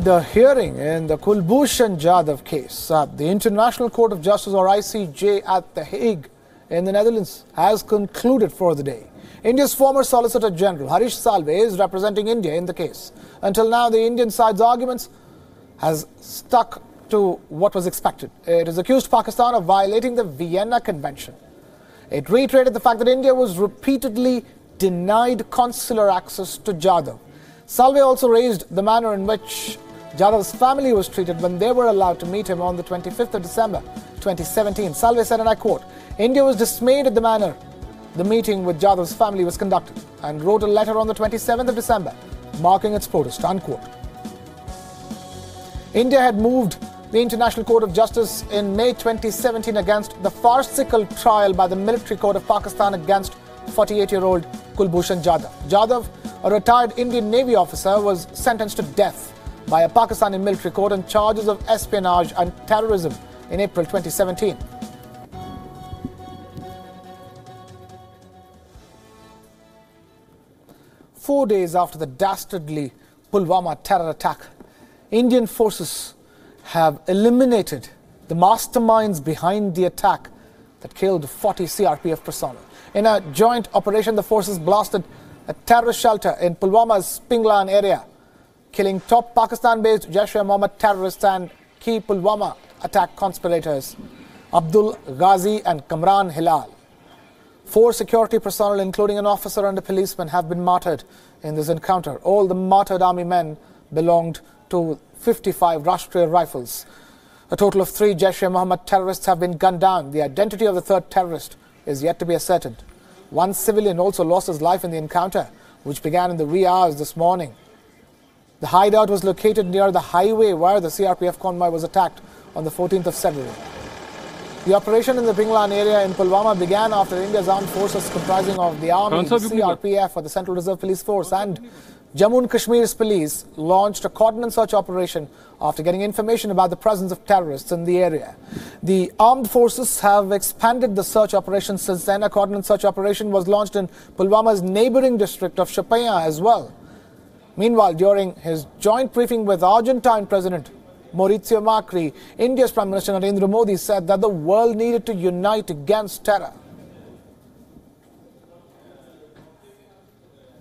the hearing in the Kulbhushan Jadhav case. The International Court of Justice, or ICJ, at The Hague in the Netherlands has concluded for the day. India's former Solicitor General Harish Salve is representing India in the case. Until now, the Indian side's arguments has stuck to what was expected. It has accused Pakistan of violating the Vienna Convention. It reiterated the fact that India was repeatedly denied consular access to Jadhav. Salve also raised the manner in which Jadhav's family was treated when they were allowed to meet him on the 25th of December 2017. Salve said, and I quote, "India was dismayed at the manner the meeting with Jadhav's family was conducted and wrote a letter on the 27th of December marking its protest," unquote. India had moved the International Court of Justice in May 2017 against the farcical trial by the military court of Pakistan against 48-year-old Kulbhushan Jadhav. Jadhav, a retired Indian Navy officer, was sentenced to death by a Pakistani military court on charges of espionage and terrorism in April 2017. Four days after the dastardly Pulwama terror attack, Indian forces have eliminated the masterminds behind the attack that killed 40 CRPF personnel. In a joint operation, the forces blasted a terrorist shelter in Pulwama's Pinglan area, killing top Pakistan-based Jaish-e-Mohammed terrorists and key Pulwama attack conspirators Abdul Ghazi and Kamran Hilal. 4 security personnel, including an officer and a policeman, have been martyred in this encounter. All the martyred army men belonged to 55 Rashtriya Rifles. A total of 3 Jaish-e-Mohammed terrorists have been gunned down. The identity of the 3rd terrorist is yet to be ascertained. 1 civilian also lost his life in the encounter, which began in the wee hours this morning. The hideout was located near the highway where the CRPF convoy was attacked on the 14th of February. The operation in the Pinglan area in Pulwama began after India's armed forces, comprising of the Army, the CRPF, or the Central Reserve Police Force, and Jammu and Kashmir's police, launched a cordon and search operation after getting information about the presence of terrorists in the area. The armed forces have expanded the search operation since then. A cordon and search operation was launched in Pulwama's neighboring district of Shopaya as well. Meanwhile, during his joint briefing with Argentine President Mauricio Macri, India's Prime Minister Narendra Modi said that the world needed to unite against terror.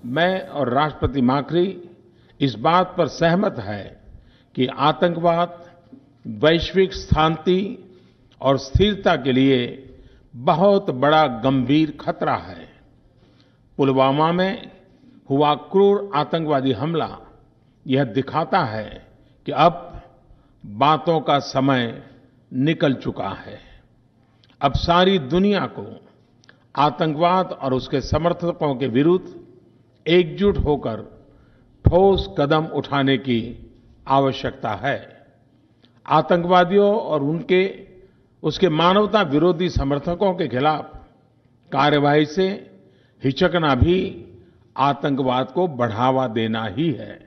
मैं और राष्ट्रपति माक्री इस बात पर सहमत है कि आतंकवाद वैश्विक शांति और स्थिरता के लिए बहुत बड़ा गंभीर खतरा है। पुलवामा में हुआ क्रूर आतंकवादी हमला यह दिखाता है कि अब बातों का समय निकल चुका है। अब सारी दुनिया को आतंकवाद और उसके समर्थकों के विरुद्ध एकजुट होकर ठोस कदम उठाने की आवश्यकता है। आतंकवादियों और उसके मानवता विरोधी समर्थकों के खिलाफ कार्यवाही से हिचकना भी आतंकवाद को बढ़ावा देना ही है।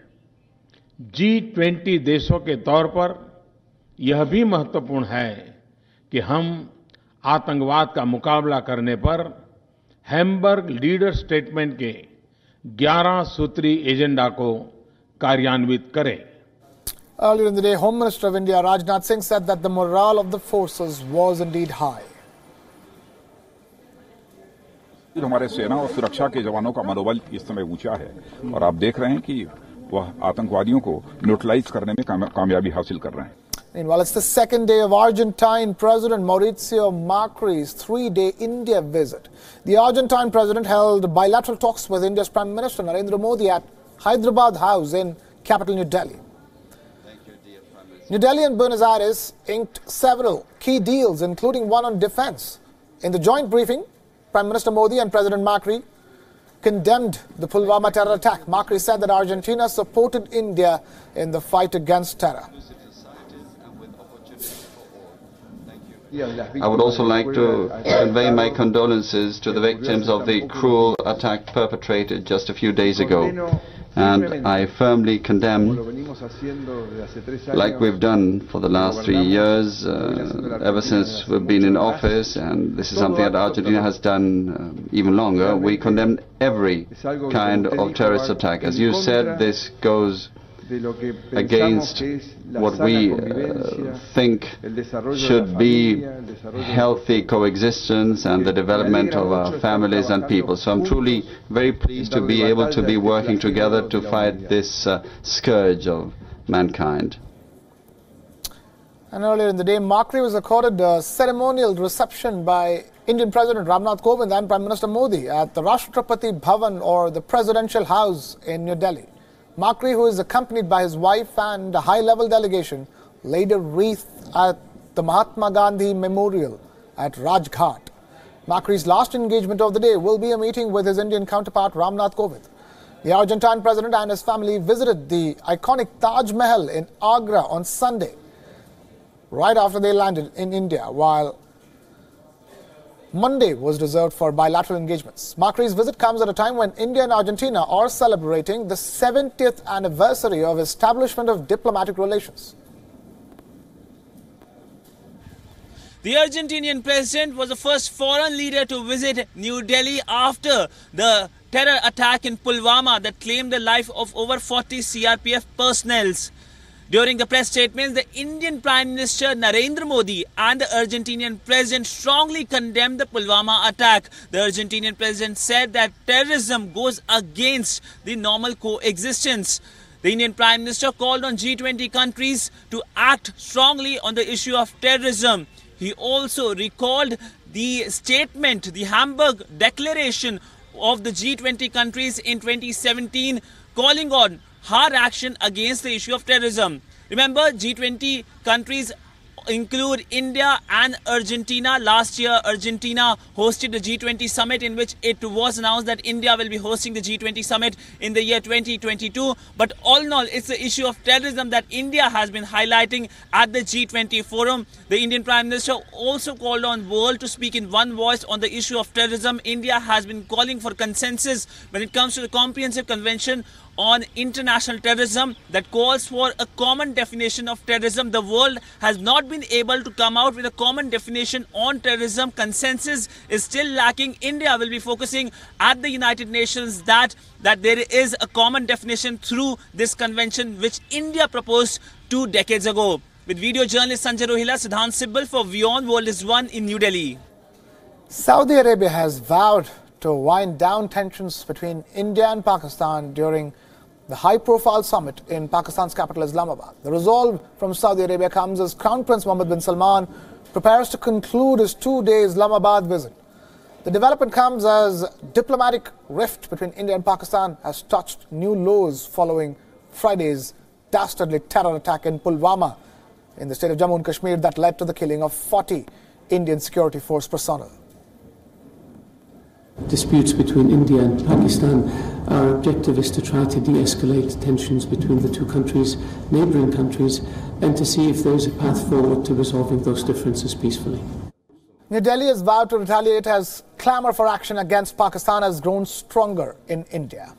G20 देशों के तौर पर यह भी महत्वपूर्ण है कि हम आतंकवाद का मुकाबला करने पर हैम्बर्ग लीडर स्टेटमेंट के 11 सूत्री एजेंडा को कार्यान्वित करें। Earlier in the day, Home Minister of India Rajnath Singh said that the morale of the forces was indeed high. हमारे सेना और सुरक्षा के जवानों का मनोबल इस समय ऊंचा है और आप देख रहे हैं कि वह आतंकवादियों को न्यूट्रलाइज करने में कामयाबी हासिल कर रहे हैं। Meanwhile, it's the second day of Argentine President Mauricio Macri's 3-day India visit. The Argentine president held bilateral talks with India's Prime Minister Narendra Modi at Hyderabad House in capital New Delhi. New Delhi and Buenos Aires inked several key deals, including one on defense. In the joint briefing, Prime Minister Modi and President Macri condemned the Pulwama terror attack. Macri said that Argentina supported India in the fight against terror. I would also like to convey my condolences to the victims of the cruel attack perpetrated just a few days ago. And I firmly condemn, like we've done for the last 3 years, ever since we've been in office, and this is something that Argentina has done even longer, we condemn every kind of terrorist attack. As you said, this goes against what we think should be healthy coexistence and the development of our families and people. So I'm truly very pleased to be able to be working together to fight this scourge of mankind. And earlier in the day, Makri was accorded a ceremonial reception by Indian President Ramnath Kovind and Prime Minister Modi at the Rashtrapati Bhavan, or the Presidential House in New Delhi. Makri, who is accompanied by his wife and a high-level delegation, laid a wreath at the Mahatma Gandhi Memorial at Rajghat. Makri's last engagement of the day will be a meeting with his Indian counterpart Ramnath Kovind. The Argentine president and his family visited the iconic Taj Mahal in Agra on Sunday, right after they landed in India, while Monday was reserved for bilateral engagements. Makri's visit comes at a time when India and Argentina are celebrating the 70th anniversary of establishment of diplomatic relations. The Argentinian president was the first foreign leader to visit New Delhi after the terror attack in Pulwama that claimed the life of over 40 CRPF personnel. During the press statements, the Indian Prime Minister Narendra Modi and the Argentinian President strongly condemned the Pulwama attack. The Argentinian President said that terrorism goes against the normal coexistence. The Indian Prime Minister called on G20 countries to act strongly on the issue of terrorism. He also recalled the statement, the Hamburg Declaration of the G20 countries in 2017, calling on hard action against the issue of terrorism. Remember, G20 countries include India and Argentina. Last year, Argentina hosted the G20 summit, in which it was announced that India will be hosting the G20 summit in the year 2022. But all in all, it's the issue of terrorism that India has been highlighting at the G20 forum. The Indian Prime Minister also called on the world to speak in one voice on the issue of terrorism. India has been calling for consensus when it comes to the Comprehensive Convention on International Terrorism that calls for a common definition of terrorism. The world has not been able to come out with a common definition on terrorism. Consensus is still lacking. India will be focusing at the United Nations that there is a common definition through this convention, which India proposed 2 decades ago. With video journalist Sanjay Rohila, Siddhant Sibbal for Wion World is One in New Delhi. Saudi Arabia has vowed to wind down tensions between India and Pakistan during the high-profile summit in Pakistan's capital Islamabad. The resolve from Saudi Arabia comes as Crown Prince Mohammed bin Salman prepares to conclude his 2-day Islamabad visit. The development comes as diplomatic rift between India and Pakistan has touched new lows following Friday's dastardly terror attack in Pulwama in the state of Jammu and Kashmir that led to the killing of 40 Indian security force personnel. Disputes between India and Pakistan, our objective is to try to de-escalate tensions between the two countries, neighbouring countries, and to see if there is a path forward to resolving those differences peacefully. New Delhi has vowed to retaliate as clamour for action against Pakistan has grown stronger in India.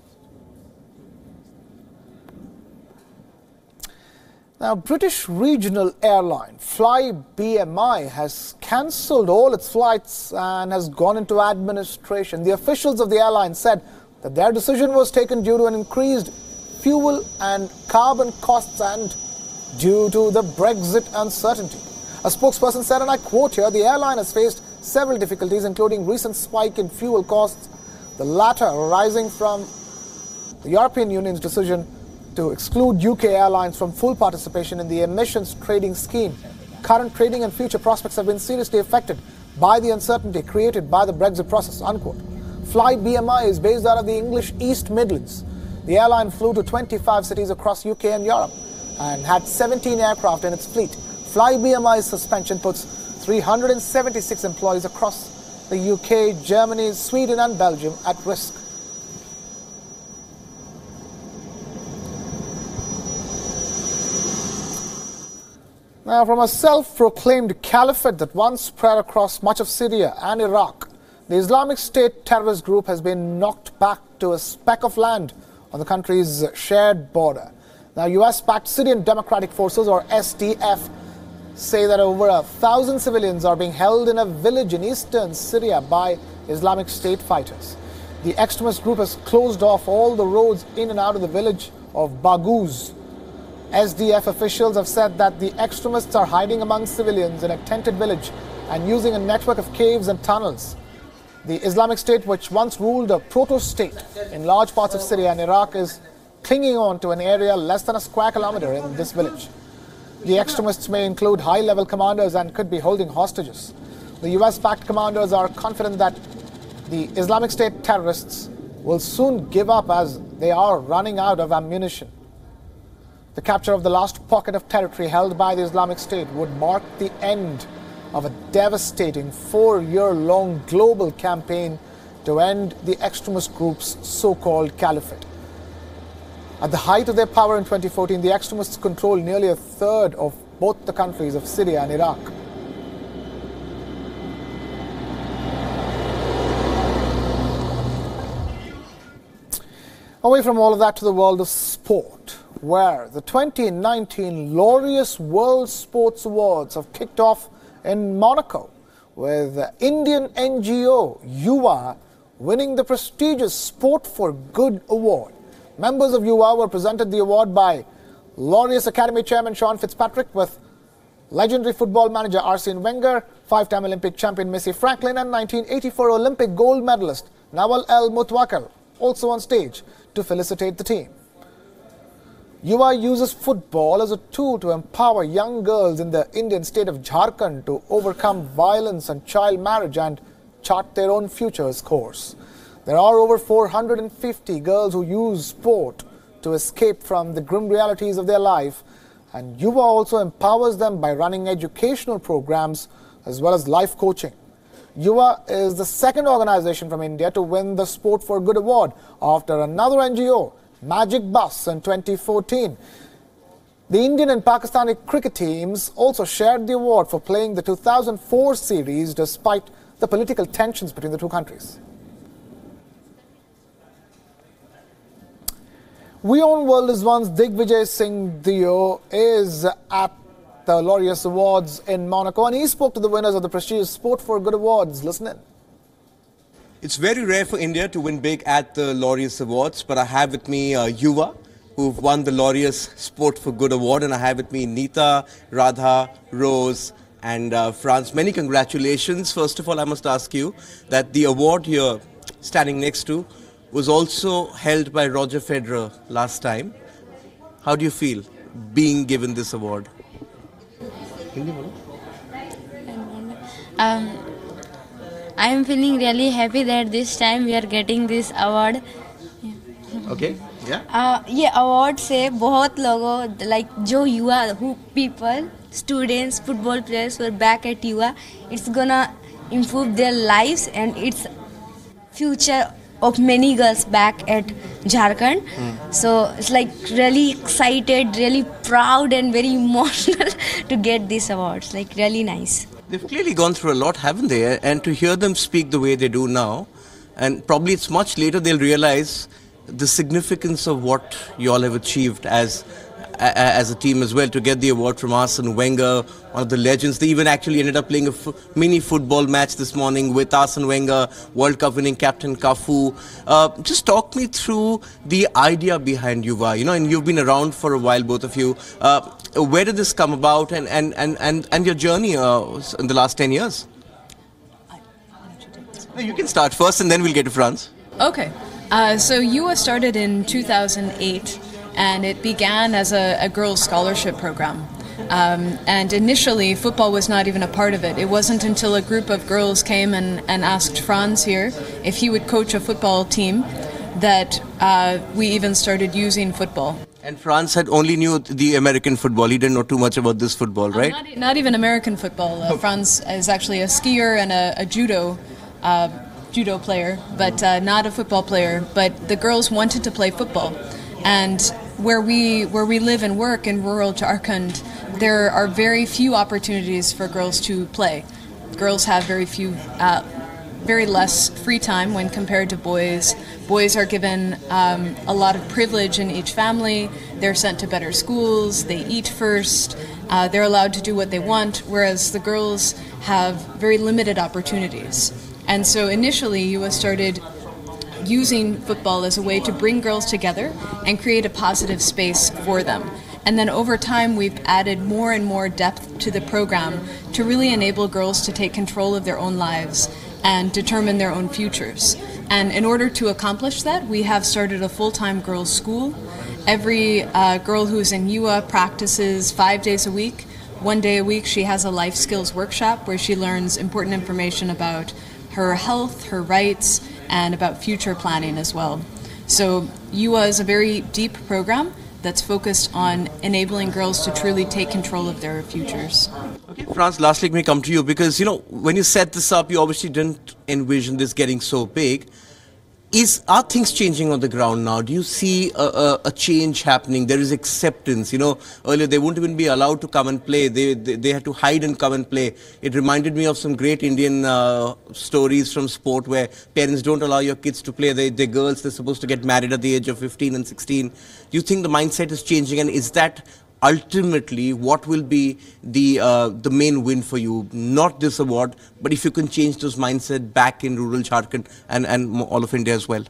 Now, British regional airline Fly BMI has cancelled all its flights and has gone into administration. The officials of the airline said that their decision was taken due to an increased fuel and carbon costs and due to the Brexit uncertainty. A spokesperson said, and I quote here, the airline has faced several difficulties, including recent spike in fuel costs, the latter arising from the European Union's decision to exclude UK airlines from full participation in the emissions trading scheme. Current trading and future prospects have been seriously affected by the uncertainty created by the Brexit process, unquote. Fly BMI is based out of the English East Midlands. The airline flew to 25 cities across UK and Europe and had 17 aircraft in its fleet. Fly BMI's suspension puts 376 employees across the UK, Germany, Sweden and Belgium at risk. Now, from a self-proclaimed caliphate that once spread across much of Syria and Iraq, the Islamic State terrorist group has been knocked back to a speck of land on the country's shared border. Now, US-backed Syrian Democratic Forces, or SDF, say that over 1,000 civilians are being held in a village in eastern Syria by Islamic State fighters. The extremist group has closed off all the roads in and out of the village of Baghouz SDF officials have said that the extremists are hiding among civilians in a tented village and using a network of caves and tunnels. The Islamic State, which once ruled a proto-state in large parts of Syria and Iraq, is clinging on to an area less than a square kilometer in this village. The extremists may include high-level commanders and could be holding hostages. The US-backed commanders are confident that the Islamic State terrorists will soon give up as they are running out of ammunition. The capture of the last pocket of territory held by the Islamic State would mark the end of a devastating 4-year-long global campaign to end the extremist group's so-called caliphate. At the height of their power in 2014, the extremists controlled nearly a third of both the countries of Syria and Iraq. Away from all of that to the world of sport, where the 2019 Laureus World Sports Awards have kicked off in Monaco, with Indian NGO Yuva winning the prestigious Sport for Good award. Members of Yuva were presented the award by Laureus Academy Chairman Sean Fitzpatrick, with legendary football manager Arsene Wenger, 5-time Olympic champion Missy Franklin, and 1984 Olympic gold medalist Nawal El Mutawakkil also on stage to felicitate the team. Yuva uses football as a tool to empower young girls in the Indian state of Jharkhand to overcome violence and child marriage and chart their own future's course. There are over 450 girls who use sport to escape from the grim realities of their life, and Yuva also empowers them by running educational programs as well as life coaching. Yuva is the second organization from India to win the Sport for Good award after another NGO, Magic Bus, in 2014. The Indian and Pakistani cricket teams also shared the award for playing the 2004 series despite the political tensions between the two countries. Wion World is One's Digvijay Singh Dio is at the Laureus Awards in Monaco, and he spoke to the winners of the prestigious Sport for Good Awards. Listen in. It's very rare for India to win big at the Laureus Awards, but I have with me Yuva, who've won the Laureus Sport for Good Award, and I have with me Neeta, Radha, Rose, and France. Many congratulations. First of all, I must ask you that the award you're standing next to was also held by Roger Federer last time. How do you feel being given this award? I am feeling really happy that this time we are getting this award. Okay, yeah. ये award से बहुत लोगों like जो युवा who people students football players who are back at युवा, it's gonna improve their lives and it's future of many girls back at Jharkhand. So it's like really excited, really proud and very emotional to get these awards. Like really nice. They've clearly gone through a lot, haven't they? And to hear them speak the way they do now, and probably it's much later they'll realize the significance of what you all have achieved as a team as well, to get the award from Arsene Wenger, one of the legends. They even actually ended up playing a mini football match this morning with Arsene Wenger, World Cup winning captain Cafu. Just talk me through the idea behind Yuva, and you've been around for a while, both of you. Where did this come about, and your journey in the last 10 years? No, you can start first and then we'll get to France. Okay. So Yuva started in 2008. And it began as a girls' scholarship program. And initially, football was not even a part of it. It wasn't until a group of girls came and asked Franz here if he would coach a football team that we even started using football. And Franz had only knew the American football. He didn't know too much about this football, right? Not even American football. Franz is actually a skier and a judo player, but not a football player. But the girls wanted to play football. And where we live and work in rural Jharkhand, there are very few opportunities for girls to play. Girls have very less free time when compared to boys. Boys are given a lot of privilege in each family. They're sent to better schools. They eat first. They're allowed to do what they want, whereas the girls have very limited opportunities. And so initially, Yuva started using football as a way to bring girls together and create a positive space for them. And then over time, we've added more and more depth to the program to really enable girls to take control of their own lives and determine their own futures. And in order to accomplish that, we have started a full-time girls' school. Every girl who's in UA practices 5 days a week. 1 day a week, she has a life skills workshop where she learns important information about her health, her rights, and about future planning as well. So UA is a very deep program that's focused on enabling girls to truly take control of their futures. Okay, Franz, lastly, let me come to you because, when you set this up, you obviously didn't envision this getting so big. Are things changing on the ground now? Do you see a change happening? There is acceptance. Earlier they wouldn't even be allowed to come and play. They had to hide and come and play. It reminded me of some great Indian stories from sport where parents don't allow your kids to play. They're girls. They're supposed to get married at the age of 15 and 16. Do you think the mindset is changing? And is that ultimately what will be the main win for you? Not this award, but if you can change those mindset back in rural Jharkhand and all of India as well.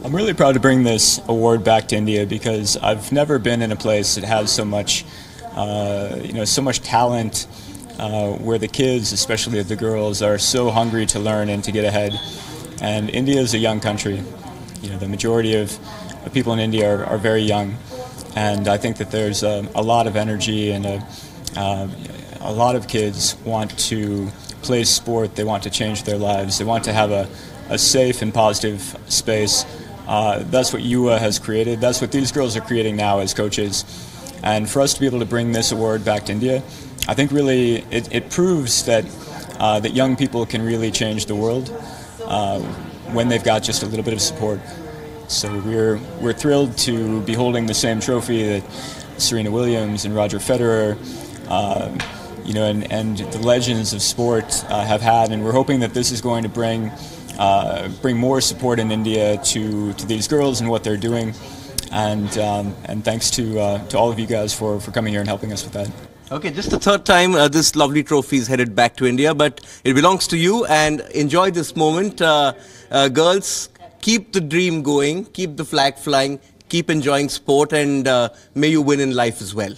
I'm really proud to bring this award back to India because I've never been in a place that has so much, so much talent, where the kids, especially the girls, are so hungry to learn and to get ahead. And India is a young country. The majority of people in India are very young. And I think that there's a lot of energy and a lot of kids want to play sport. They want to change their lives. They want to have a safe and positive space. That's what UA has created. That's what these girls are creating now as coaches. And for us to be able to bring this award back to India, I think really it proves that that young people can really change the world when they've got just a little bit of support. So we're thrilled to be holding the same trophy that Serena Williams and Roger Federer, and the legends of sport have had, and we're hoping that this is going to bring more support in India to these girls and what they're doing, and thanks to all of you guys for coming here and helping us with that. Okay, just the third time this lovely trophy is headed back to India, but it belongs to you, and enjoy this moment, girls. Keep the dream going, keep the flag flying, keep enjoying sport, and may you win in life as well.